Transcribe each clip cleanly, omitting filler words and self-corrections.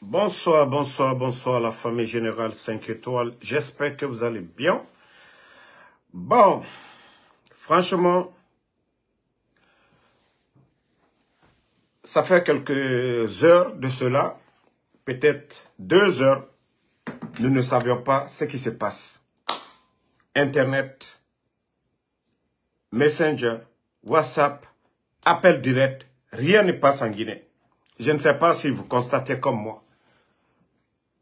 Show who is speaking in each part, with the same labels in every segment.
Speaker 1: Bonsoir, bonsoir, bonsoir la famille générale 5 étoiles. J'espère que vous allez bien. Bon, franchement, ça fait quelques heures de cela, peut-être 2 heures, nous ne savions pas ce qui se passe. Internet, Messenger, WhatsApp, appel direct, rien ne passe en Guinée. Je ne sais pas si vous constatez comme moi.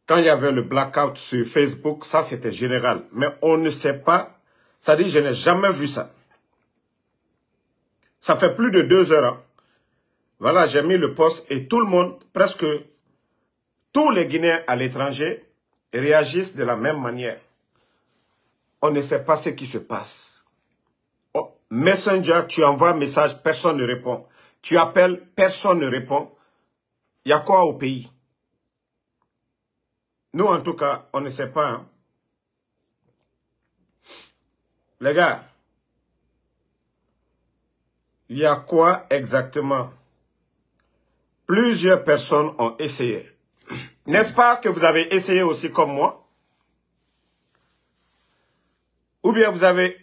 Speaker 1: Quand il y avait le blackout sur Facebook, ça c'était général. Mais on ne sait pas, ça dit je n'ai jamais vu ça. Ça fait plus de 2 heures. Hein. Voilà, j'ai mis le post et tout le monde, presque tous les Guinéens à l'étranger, réagissent de la même manière. On ne sait pas ce qui se passe. Oh, Messenger, tu envoies un message, personne ne répond. Tu appelles, personne ne répond. Il y a quoi au pays? Nous, en tout cas, on ne sait pas. Hein. Les gars, il y a quoi exactement? Plusieurs personnes ont essayé. N'est-ce pas que vous avez essayé aussi comme moi? Ou bien vous avez,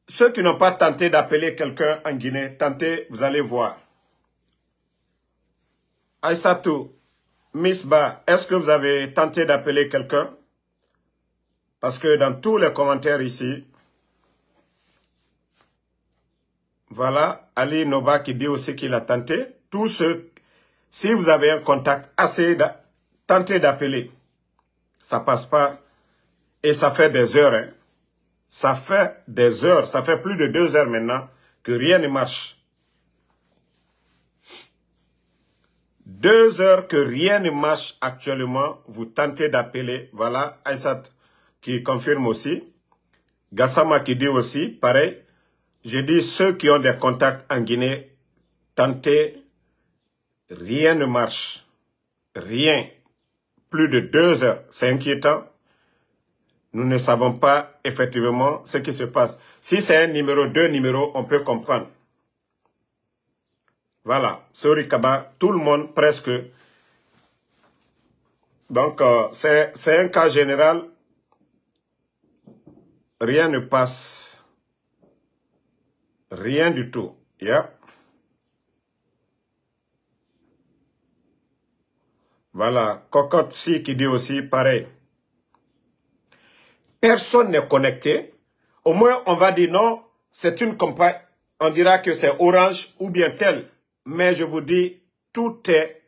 Speaker 1: ceux qui n'ont pas tenté d'appeler quelqu'un en Guinée, tentez, vous allez voir. Aïssatou, Misba, est-ce que vous avez tenté d'appeler quelqu'un? Parce que dans tous les commentaires ici, voilà, Ali Noba qui dit aussi qu'il a tenté. Tous ceux, si vous avez un contact, tentez d'appeler. Ça passe pas. Et ça fait des heures. Hein. Ça fait des heures. Ça fait plus de 2 heures maintenant que rien ne marche. 2 heures que rien ne marche actuellement. Vous tentez d'appeler. Voilà, Aïssat qui confirme aussi. Gassama qui dit aussi, pareil. Je dis ceux qui ont des contacts en Guinée, tentez. Rien ne marche. Rien. Plus de 2 heures. C'est inquiétant. Nous ne savons pas effectivement ce qui se passe. Si c'est un numéro, 2 numéros, on peut comprendre. Voilà. Sori Kaba, tout le monde presque. Donc, c'est un cas général. Rien ne passe. Rien du tout. Yeah. Voilà. Cocotte si qui dit aussi pareil. Personne n'est connecté. Au moins, on va dire non, c'est une compagnie. On dira que c'est Orange ou bien tel. Mais je vous dis, tout est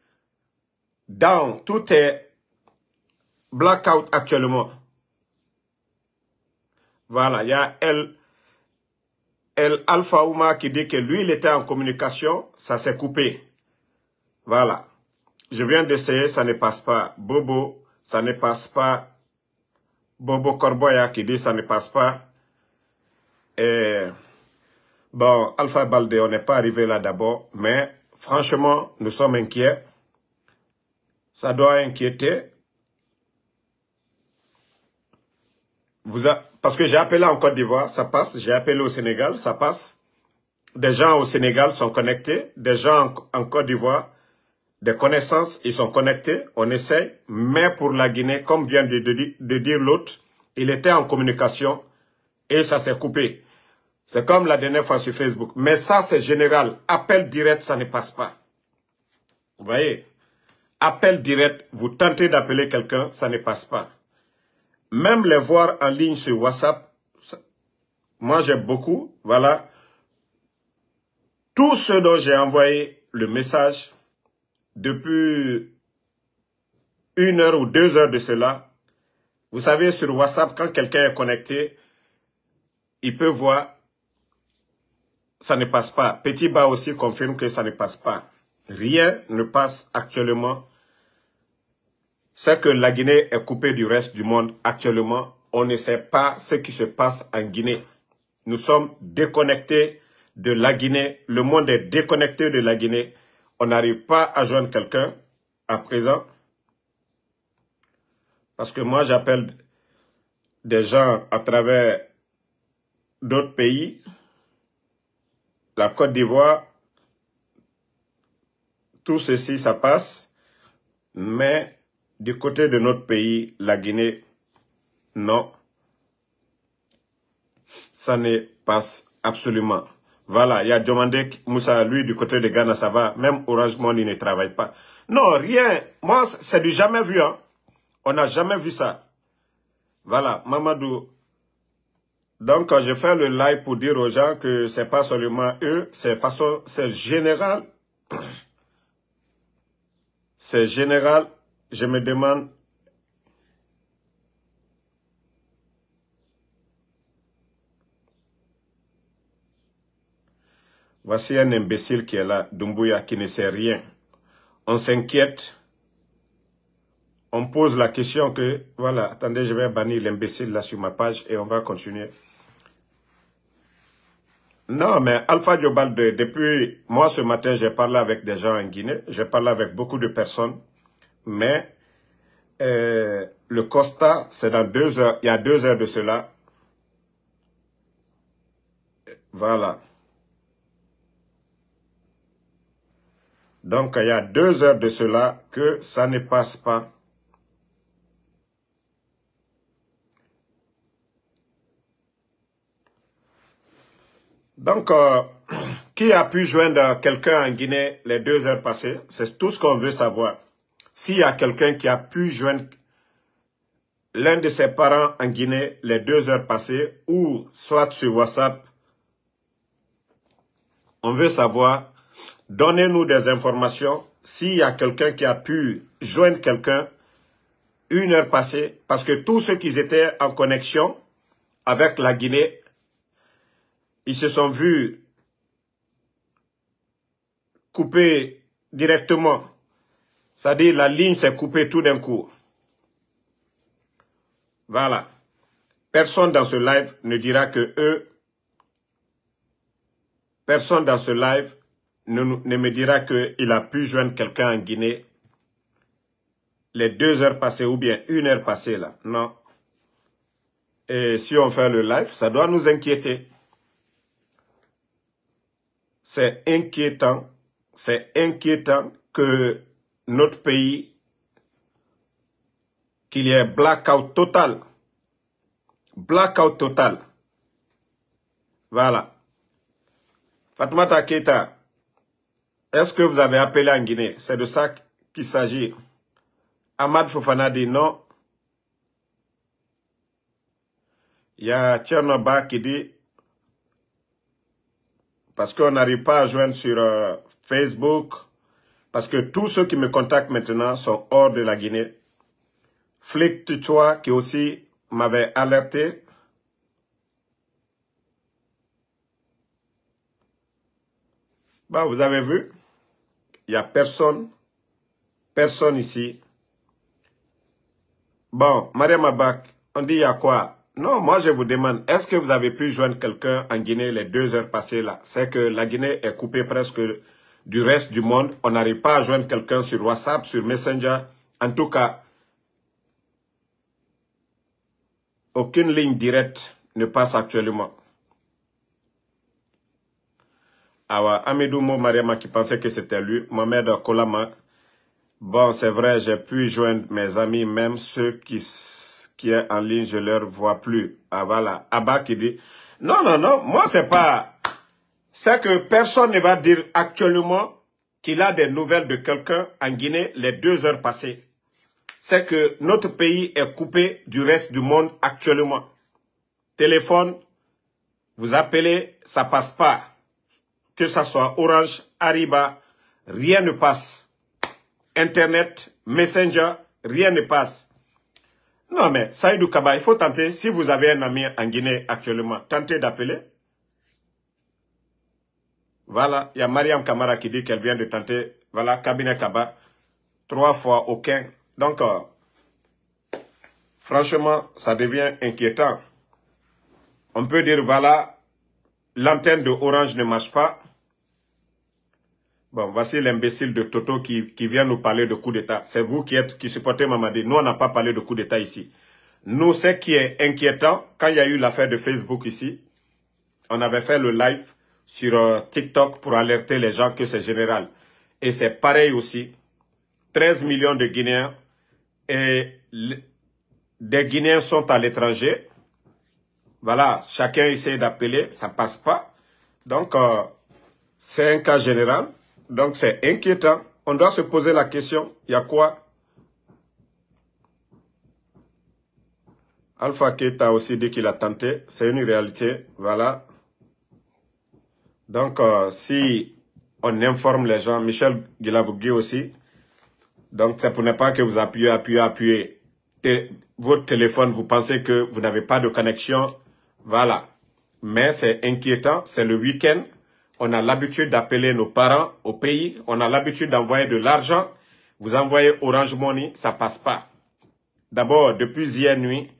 Speaker 1: down, tout est blackout actuellement. Voilà, il y a El Alpha Ouma qui dit que lui, il était en communication, ça s'est coupé. Voilà. Je viens d'essayer, ça ne passe pas. Bobo, ça ne passe pas. Bobo Corboya qui dit ça ne passe pas. Et bon, Alpha Baldé, on n'est pas arrivé là d'abord, mais franchement, nous sommes inquiets. Ça doit inquiéter. Parce que j'ai appelé en Côte d'Ivoire, ça passe. J'ai appelé au Sénégal, ça passe. Des gens au Sénégal sont connectés. Des gens en Côte d'Ivoire, des connaissances, ils sont connectés. On essaye. Mais pour la Guinée, comme vient de dire l'autre, il était en communication et ça s'est coupé. C'est comme la dernière fois sur Facebook. Mais ça, c'est général. Appel direct, ça ne passe pas. Vous voyez? Appel direct, vous tentez d'appeler quelqu'un, ça ne passe pas. Même les voir en ligne sur WhatsApp, moi j'ai beaucoup, voilà. Tous ceux dont j'ai envoyé le message depuis 1 heure ou 2 heures de cela, vous savez sur WhatsApp, quand quelqu'un est connecté, il peut voir, ça ne passe pas. Petit Bas aussi confirme que ça ne passe pas. Rien ne passe actuellement. C'est que la Guinée est coupée du reste du monde actuellement. On ne sait pas ce qui se passe en Guinée. Nous sommes déconnectés de la Guinée. Le monde est déconnecté de la Guinée. On n'arrive pas à joindre quelqu'un à présent. Parce que moi, j'appelle des gens à travers d'autres pays. La Côte d'Ivoire, tout ceci, ça passe. Mais du côté de notre pays, la Guinée, non, ça ne passe absolument. Voilà, il y a Diomandé Moussa, lui, du côté de Ghana, ça va. Même Orange Money ne travaille pas. Non, rien. Moi, c'est du jamais vu. Hein. On n'a jamais vu ça. Voilà, Mamadou. Donc, je fais le live pour dire aux gens que c'est pas seulement eux, c'est général. C'est général. Je me demande. Voici un imbécile qui est là, Doumbouya, qui ne sait rien. On s'inquiète. On pose la question que, voilà, attendez, je vais bannir l'imbécile là sur ma page et on va continuer. Non, mais Alpha Diobal, depuis, moi ce matin, j'ai parlé avec des gens en Guinée, j'ai parlé avec beaucoup de personnes, mais le constat, c'est dans 2 heures, il y a 2 heures de cela. Voilà. Donc, il y a 2 heures de cela que ça ne passe pas. Donc, qui a pu joindre quelqu'un en Guinée les 2 heures passées? C'est tout ce qu'on veut savoir. S'il y a quelqu'un qui a pu joindre l'un de ses parents en Guinée les 2 heures passées, ou soit sur WhatsApp, on veut savoir, donnez-nous des informations, s'il y a quelqu'un qui a pu joindre quelqu'un 1 heure passée, parce que tous ceux qui étaient en connexion avec la Guinée, ils se sont vus couper directement. C'est-à-dire la ligne s'est coupée tout d'un coup. Voilà. Personne dans ce live ne dira que eux. Personne dans ce live ne me dira qu'il a pu joindre quelqu'un en Guinée les 2 heures passées ou bien 1 heure passée là. Non. Et si on fait le live, ça doit nous inquiéter. C'est inquiétant. C'est inquiétant que notre pays, qu'il y ait blackout total. Blackout total. Voilà. Fatoumata Keita, est-ce que vous avez appelé en Guinée? C'est de ça qu'il s'agit. Ahmad Fofana dit non. Il y a Tchernoba qui dit, parce qu'on n'arrive pas à joindre sur Facebook, parce que tous ceux qui me contactent maintenant sont hors de la Guinée. Flic Tutois qui aussi m'avait alerté. Bah, vous avez vu, il n'y a personne ici. Bon, Mariam Abak, on dit il y a quoi? Non, moi je vous demande, est-ce que vous avez pu joindre quelqu'un en Guinée les 2 heures passées là? C'est que la Guinée est coupée presque du reste du monde. On n'arrive pas à joindre quelqu'un sur WhatsApp, sur Messenger. En tout cas, aucune ligne directe ne passe actuellement. Awa, Amidou Mo Mariama qui pensait que c'était lui, Mohamed Kolama. Bon, c'est vrai, j'ai pu joindre mes amis, même ceux qui est en ligne, je leur vois plus. Ah voilà, Abba qui dit, non, non, non, moi c'est pas, c'est que personne ne va dire actuellement qu'il a des nouvelles de quelqu'un en Guinée les 2 heures passées. C'est que notre pays est coupé du reste du monde actuellement. Téléphone, vous appelez, ça passe pas. Que ça soit Orange, Ariba, rien ne passe. Internet, Messenger, rien ne passe. Non mais, Saïdou Kaba, il faut tenter, si vous avez un ami en Guinée actuellement, tentez d'appeler. Voilà, il y a Mariam Kamara qui dit qu'elle vient de tenter, voilà, cabinet Kaba, 3 fois aucun. Donc, franchement, ça devient inquiétant. On peut dire, voilà, l'antenne de Orange ne marche pas. Bon, voici l'imbécile de Toto qui vient nous parler de coup d'État. C'est vous qui supportez Mamadi. Nous, on n'a pas parlé de coup d'État ici. Nous, ce qui est inquiétant, quand il y a eu l'affaire de Facebook ici, on avait fait le live sur TikTok pour alerter les gens que c'est général. Et c'est pareil aussi. 13 millions de Guinéens et des Guinéens sont à l'étranger. Voilà, chacun essaie d'appeler, ça passe pas. Donc, c'est un cas général. Donc, c'est inquiétant. On doit se poser la question, il y a quoi? Alpha Keita aussi dit qu'il a tenté. C'est une réalité. Voilà. Donc, si on informe les gens, Michel Guilavogui aussi, donc c'est pour ne pas que vous appuyez. Votre téléphone, vous pensez que vous n'avez pas de connexion. Voilà. Mais c'est inquiétant. C'est le week-end. On a l'habitude d'appeler nos parents au pays. On a l'habitude d'envoyer de l'argent. Vous envoyez Orange Money, ça passe pas. D'abord, depuis hier nuit,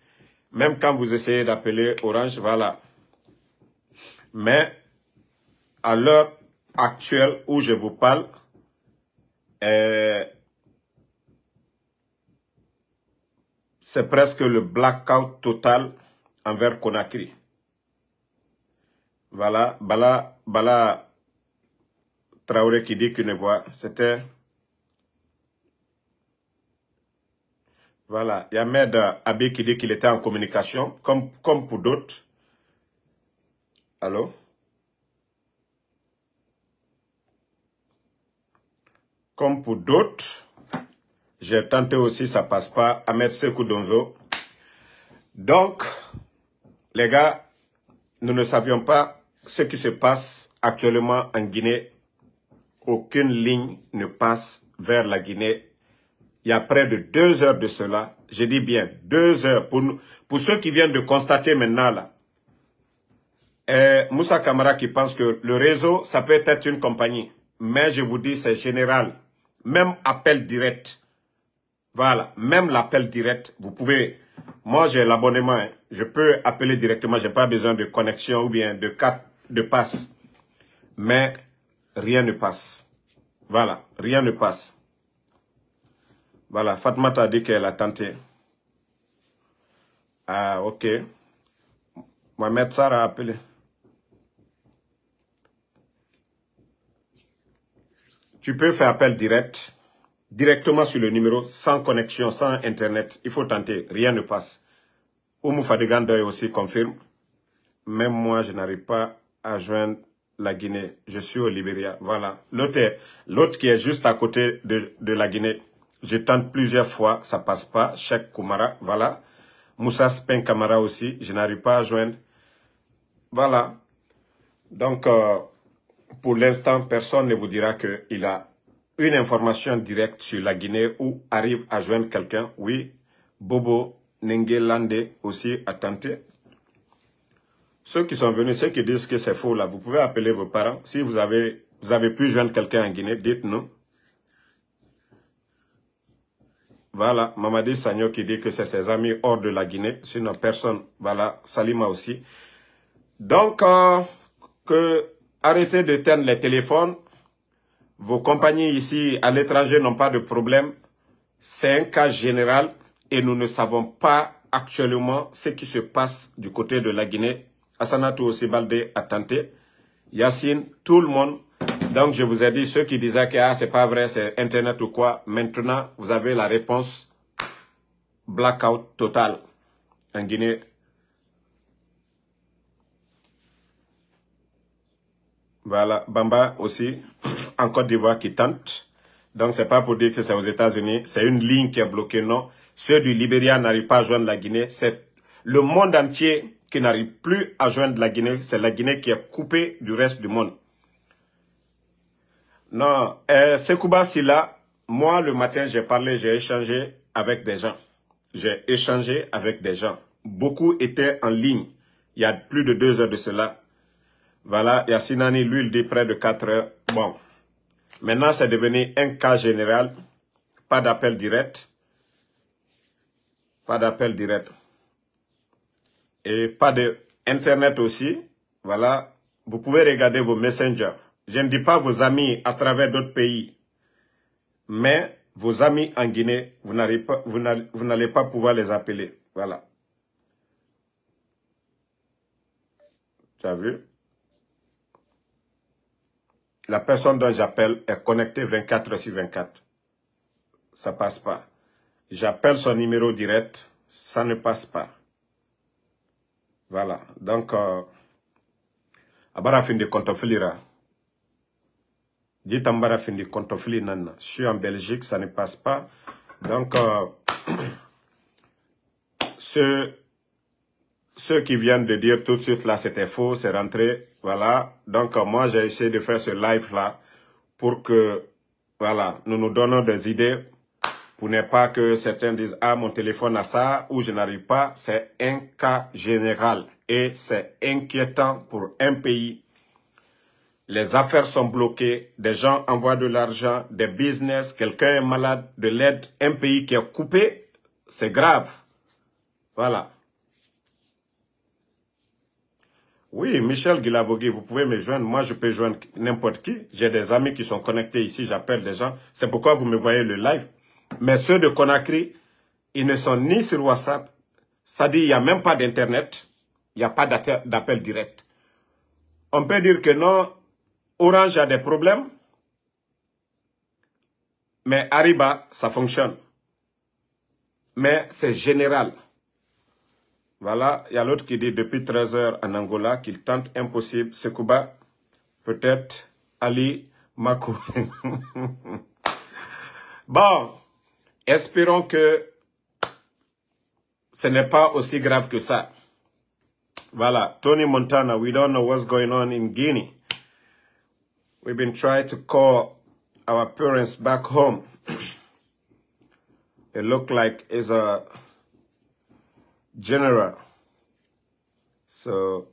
Speaker 1: même quand vous essayez d'appeler Orange, voilà. Mais à l'heure actuelle où je vous parle, c'est presque le blackout total envers Conakry. Voilà, Bala Traoré qui dit qu'il ne voit, c'était... Voilà, Yamed Abi qui dit qu'il était en communication, comme pour d'autres. Allô? Comme pour d'autres, j'ai tenté aussi, ça passe pas, Ahmed Sekou Donzo. Donc, les gars, nous ne savions pas ce qui se passe actuellement en Guinée. Aucune ligne ne passe vers la Guinée. Il y a près de 2 heures de cela. Je dis bien 2 heures. Pour ceux qui viennent de constater maintenant là. Moussa Camara qui pense que le réseau, ça peut être une compagnie. Mais je vous dis, c'est général. Même appel direct. Voilà. Même l'appel direct. Vous pouvez... Moi, j'ai l'abonnement. Hein. Je peux appeler directement. Je n'ai pas besoin de connexion ou bien de carte de passe. Mais rien ne passe. Voilà. Rien ne passe. Voilà, Fatma t'a dit qu'elle a tenté. Ah, ok. Mohamed Sarr a appelé. Tu peux faire appel direct, directement sur le numéro, sans connexion, sans Internet. Il faut tenter, rien ne passe. Oumou Fadigandoy aussi confirme. Même moi, je n'arrive pas à joindre la Guinée. Je suis au Libéria. Voilà. L'autre qui est juste à côté de la Guinée. Je tente plusieurs fois, ça passe pas. Cheikh Koumara, voilà. Moussa Spen Kamara aussi, je n'arrive pas à joindre. Voilà. Donc, pour l'instant, personne ne vous dira qu'il a une information directe sur la Guinée ou arrive à joindre quelqu'un. Oui, Bobo Nengelande aussi a tenté. Ceux qui sont venus, ceux qui disent que c'est faux, là, vous pouvez appeler vos parents. Si vous avez pu joindre quelqu'un en Guinée, dites-nous. Voilà, Mamadi Sagno qui dit que c'est ses amis hors de la Guinée, sinon personne. Voilà, Salima aussi. Donc, arrêtez de teindre les téléphones. Vos compagnies ici à l'étranger n'ont pas de problème. C'est un cas général et nous ne savons pas actuellement ce qui se passe du côté de la Guinée. Assanatou aussi Baldé a tenté. Yacine, tout le monde. Donc, je vous ai dit, ceux qui disaient que c'est pas vrai, c'est Internet ou quoi. Maintenant, vous avez la réponse. Blackout total en Guinée. Voilà, Bamba aussi, en Côte d'Ivoire qui tente. Donc, c'est pas pour dire que c'est aux États-Unis. C'est une ligne qui est bloquée, non. Ceux du Libéria n'arrivent pas à joindre la Guinée. C'est le monde entier qui n'arrive plus à joindre la Guinée. C'est la Guinée qui est coupée du reste du monde. Non, Sekouba Silla, moi le matin j'ai parlé, j'ai échangé avec des gens. J'ai échangé avec des gens. Beaucoup étaient en ligne. Il y a plus de 2 heures de cela. Voilà, Yassinani, lui, il dit près de 4 heures. Bon, maintenant c'est devenu un cas général. Pas d'appel direct. Pas d'appel direct. Et pas de Internet aussi. Voilà, vous pouvez regarder vos messengers. Je ne dis pas vos amis à travers d'autres pays, mais vos amis en Guinée, vous n'allez pas pouvoir les appeler. Voilà. Tu as vu? La personne dont j'appelle est connectée 24 sur 24. Ça passe pas. J'appelle son numéro direct, ça ne passe pas. Voilà, donc, abara fin de kontoflira. Dites ambara fin de kontofli nana. Je suis en Belgique, ça ne passe pas. Donc, ceux qui viennent de dire tout de suite là, c'était faux, c'est rentré. Voilà, donc moi j'ai essayé de faire ce live là pour que, voilà, nous nous donnons des idées. Pour ne pas que certains disent, ah, mon téléphone a ça, ou je n'arrive pas. C'est un cas général. Et c'est inquiétant pour un pays. Les affaires sont bloquées. Des gens envoient de l'argent, des business. Quelqu'un est malade, de l'aide. Un pays qui est coupé, c'est grave. Voilà. Oui, Michel Guilavogui, vous pouvez me joindre. Moi, je peux joindre n'importe qui. J'ai des amis qui sont connectés ici. J'appelle des gens. C'est pourquoi vous me voyez le live. Mais ceux de Conakry, ils ne sont ni sur WhatsApp. Ça dit, il n'y a même pas d'Internet. Il n'y a pas d'appel direct. On peut dire que non, Orange a des problèmes. Mais Ariba, ça fonctionne. Mais c'est général. Voilà, il y a l'autre qui dit depuis 13 heures en Angola qu'il tente impossible. Sekouba, peut-être Ali Makou. Bon. Espérons que ce n'est pas aussi grave que ça. Voilà. Tony Montana, we don't know what's going on in Guinea. We've been trying to call our parents back home. It looked like it's a general. So,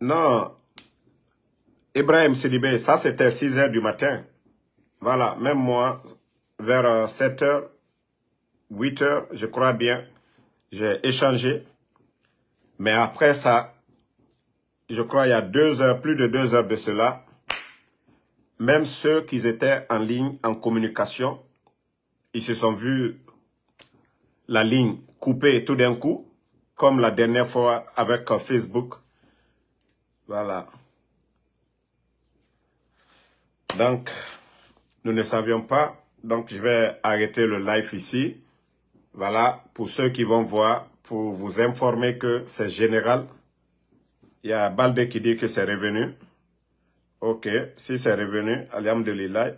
Speaker 1: non. Ibrahim Sidibé, ça c'était 6 heures du matin. Voilà, même moi, vers 7 heures, 8 heures, je crois bien, j'ai échangé. Mais après ça, je crois il y a 2 heures, plus de 2 heures de cela, même ceux qui étaient en ligne, en communication, ils se sont vus la ligne coupée tout d'un coup, comme la dernière fois avec Facebook. Voilà. Donc, nous ne savions pas. Donc, je vais arrêter le live ici. Voilà, pour ceux qui vont voir, pour vous informer que c'est général. Il y a Balde qui dit que c'est revenu. Ok, si c'est revenu, alhamdulillah.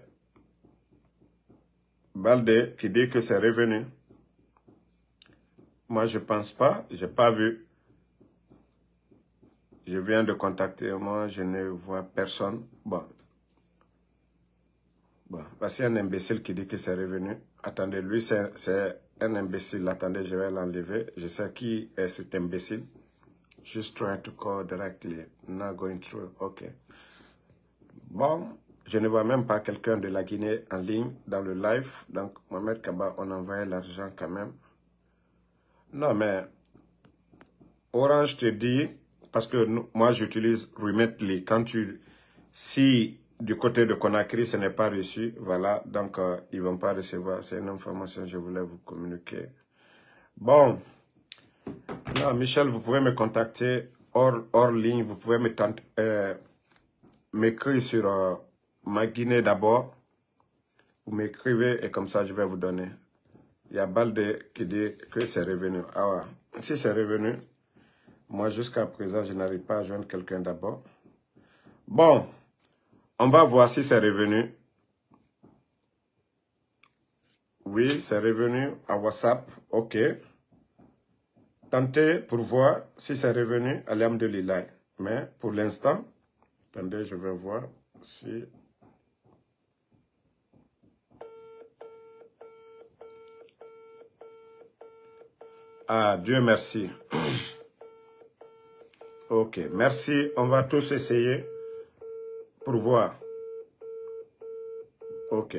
Speaker 1: Balde qui dit que c'est revenu. Moi, je pense pas, j'ai pas vu. Je viens de contacter, moi, je ne vois personne. Bon, voici un imbécile qui dit que c'est revenu. Attendez, lui, c'est un imbécile. Attendez, je vais l'enlever. Je sais qui est cet imbécile. Just trying to call directly. Not going through. OK. Bon, je ne vois même pas quelqu'un de la Guinée en ligne dans le live. Donc, Mohamed Kaba, on envoyait l'argent quand même. Non, mais Orange te dit, parce que moi, j'utilise Remitly. Si du côté de Conakry, ce n'est pas reçu, voilà, donc ils ne vont pas recevoir. C'est une information que je voulais vous communiquer. Bon, non, Michel, vous pouvez me contacter hors ligne, vous pouvez m'écrire sur ma Guinée d'abord. Vous m'écrivez et comme ça, je vais vous donner. Il y a Balde qui dit que c'est revenu. Ah ouais, si c'est revenu, moi jusqu'à présent, je n'arrive pas à joindre quelqu'un d'abord. Bon. On va voir si c'est revenu. Oui, c'est revenu à WhatsApp. OK. Tentez pour voir si c'est revenu. Alhamdulillah. Mais pour l'instant, attendez, je vais voir si... Ah, Dieu merci. OK, merci. On va tous essayer pour voir. OK.